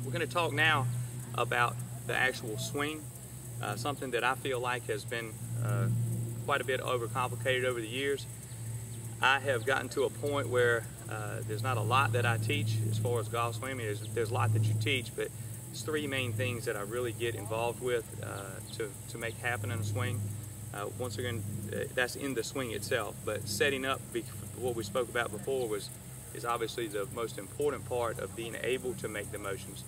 We're going to talk now about the actual swing, something that I feel like has been quite a bit overcomplicated over the years. I have gotten to a point where there's not a lot that I teach as far as golf swing. I mean, there's a lot that you teach, but there's three main things that I really get involved with to make happen in a swing. Once again, that's in the swing itself, but setting up what we spoke about before is obviously the most important part of being able to make the motions.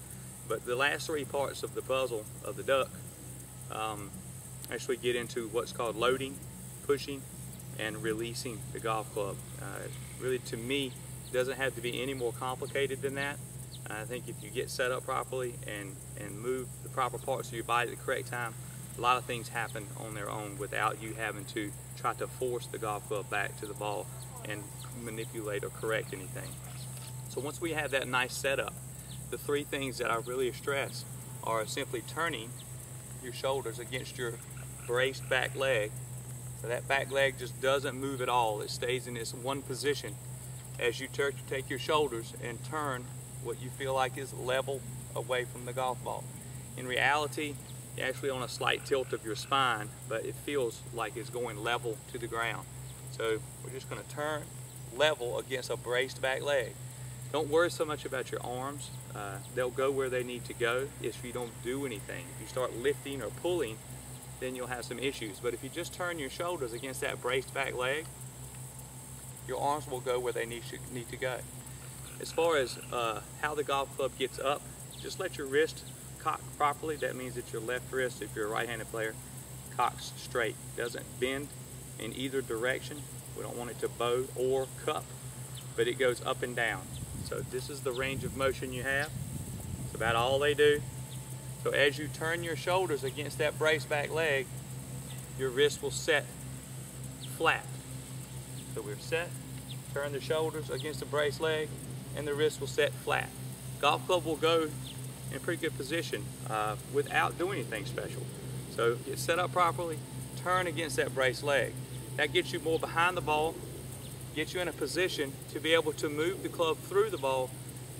But the last three parts of the puzzle of the duck actually get into what's called loading, pushing, and releasing the golf club. Really, to me, it doesn't have to be any more complicated than that. I think if you get set up properly and move the proper parts of your body at the correct time, a lot of things happen on their own without you having to try to force the golf club back to the ball and manipulate or correct anything. So once we have that nice setup, the three things that I really stress are simply turning your shoulders against your braced back leg. So that back leg just doesn't move at all. It stays in this one position as you take your shoulders and turn what you feel like is level away from the golf ball. In reality, you're actually on a slight tilt of your spine, but it feels like it's going level to the ground. So we're just going to turn level against a braced back leg. Don't worry so much about your arms. They'll go where they need to go if you don't do anything. If you start lifting or pulling, then you'll have some issues. But if you just turn your shoulders against that braced back leg, your arms will go where they need to go. As far as how the golf club gets up, just let your wrist cock properly. That means that your left wrist, if you're a right-handed player, cocks straight. Doesn't bend in either direction. We don't want it to bow or cup, but it goes up and down. So this is the range of motion you have. It's about all they do. So as you turn your shoulders against that braced back leg, your wrist will set flat. So we're set, turn the shoulders against the braced leg, and the wrist will set flat. Golf club will go in a pretty good position without doing anything special. So get set up properly, turn against that braced leg. That gets you more behind the ball, gets you in a position to be able to move the club through the ball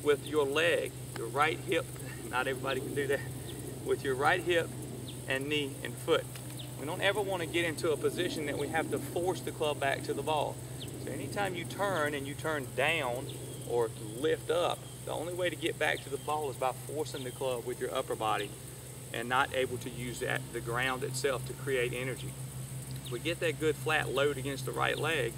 with your leg, your right hip. Not everybody can do that. With your right hip and knee and foot. We don't ever want to get into a position that we have to force the club back to the ball. So anytime you turn and you turn down or lift up, the only way to get back to the ball is by forcing the club with your upper body and not able to use the ground itself to create energy. If we get that good flat load against the right leg,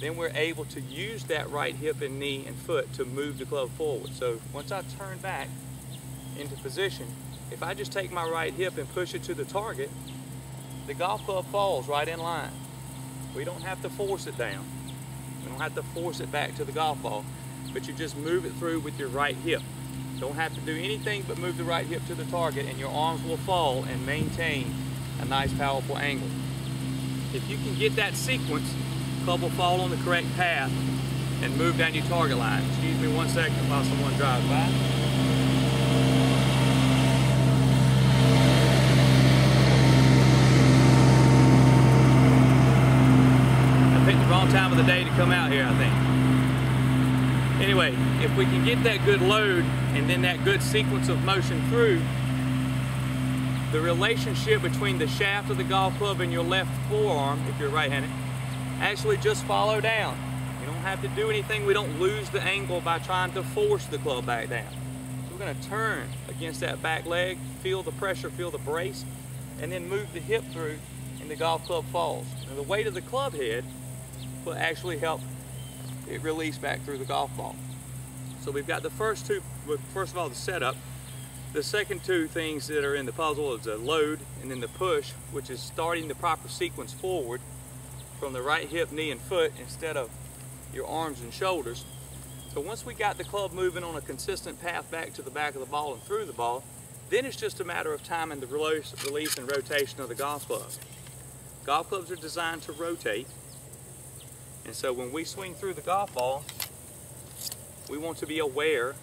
then we're able to use that right hip and knee and foot to move the club forward. So once I turn back into position, if I just take my right hip and push it to the target, the golf club falls right in line. We don't have to force it down. We don't have to force it back to the golf ball, but you just move it through with your right hip. Don't have to do anything but move the right hip to the target, and your arms will fall and maintain a nice powerful angle. If you can get that sequence, the club will fall on the correct path and move down your target line. Excuse me 1 second while someone drives by. Wrong time of the day to come out here, I think. Anyway, if we can get that good load and then that good sequence of motion through, the relationship between the shaft of the golf club and your left forearm, if you're right-handed, actually just follow down. You don't have to do anything. We don't lose the angle by trying to force the club back down. So we're going to turn against that back leg, feel the pressure, feel the brace, and then move the hip through, and the golf club falls. Now, the weight of the club head will actually help it release back through the golf ball. So we've got the first two, first of all the setup. The second two things that are in the puzzle is the load and then the push, which is starting the proper sequence forward from the right hip, knee, and foot instead of your arms and shoulders. So once we got the club moving on a consistent path back to the back of the ball and through the ball, then it's just a matter of timing the release and rotation of the golf club. Golf clubs are designed to rotate. And so when we swing through the golf ball, we want to be aware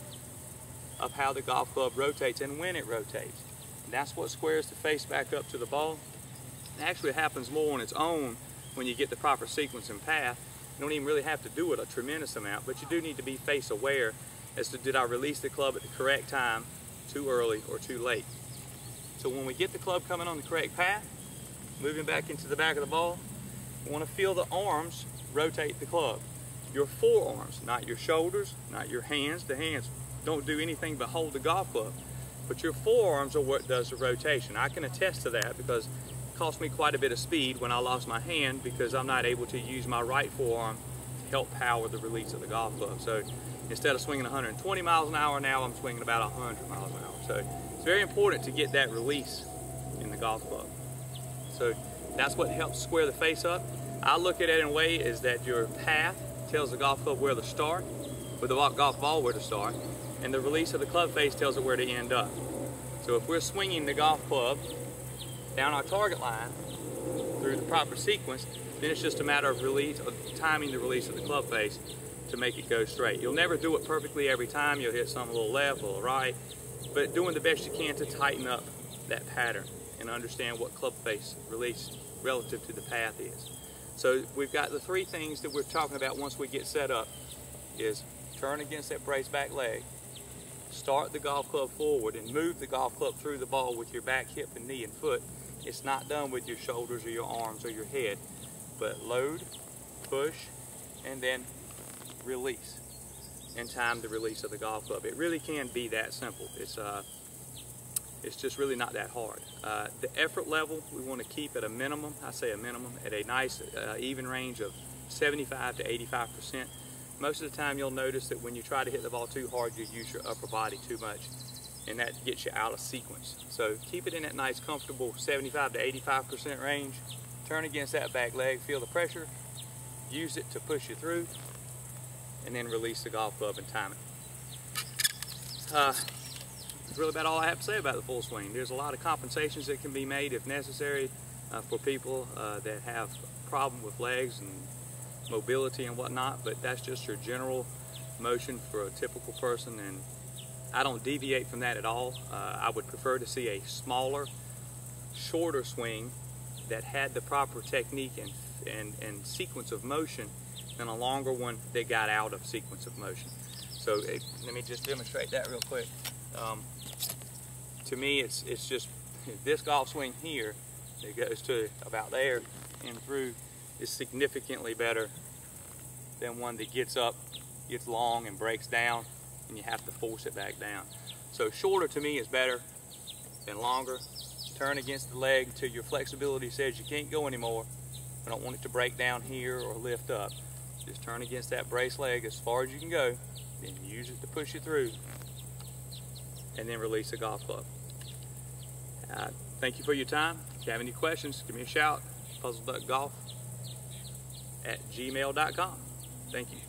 of how the golf club rotates and when it rotates. And that's what squares the face back up to the ball. It actually happens more on its own when you get the proper sequence and path. You don't even really have to do it a tremendous amount, but you do need to be face aware as to did I release the club at the correct time too early or too late. So when we get the club coming on the correct path, moving back into the back of the ball, we want to feel the arms rotate the club. Your forearms, not your shoulders, not your hands. The hands don't do anything but hold the golf club. But your forearms are what does the rotation. I can attest to that because it cost me quite a bit of speed when I lost my hand because I'm not able to use my right forearm to help power the release of the golf club. So instead of swinging 120 miles an hour, now I'm swinging about 100 miles an hour. So it's very important to get that release in the golf club. So that's what helps square the face up. I look at it in a way is that your path tells the golf club where to start, with the golf ball where to start, and the release of the club face tells it where to end up. So if we're swinging the golf club down our target line through the proper sequence, then it's just a matter of timing the release of the club face to make it go straight. You'll never do it perfectly every time. You'll hit some a little left, a little right, but doing the best you can to tighten up that pattern and understand what club face release relative to the path is. So we've got the three things that we're talking about once we get set up is turn against that brace back leg, start the golf club forward and move the golf club through the ball with your back, hip, and knee and foot. It's not done with your shoulders or your arms or your head, but load, push, and then release and time the release of the golf club. It really can be that simple. It's just really not that hard. The effort level we want to keep at a minimum, I say a minimum, at a nice even range of 75 to 85%. Most of the time you'll notice that when you try to hit the ball too hard, you use your upper body too much, and that gets you out of sequence. So keep it in that nice comfortable 75 to 85% range. Turn against that back leg, feel the pressure, use it to push you through, and then release the golf club and time it. That's really about all I have to say about the full swing. There's a lot of compensations that can be made if necessary for people that have a problem with legs and mobility and whatnot, but that's just your general motion for a typical person, and I don't deviate from that at all. I would prefer to see a smaller, shorter swing that had the proper technique and sequence of motion than a longer one that got out of sequence of motion. So let me just demonstrate that real quick. To me, it's just this golf swing here that goes to about there and through is significantly better than one that gets up, gets long, and breaks down, and you have to force it back down. So shorter to me is better than longer. Turn against the leg until your flexibility says you can't go anymore. I don't want it to break down here or lift up. Just turn against that brace leg as far as you can go, then use it to push you through, and then release the golf club. Thank you for your time. If you have any questions, give me a shout. PuzzleDuckGolf@gmail.com. Thank you.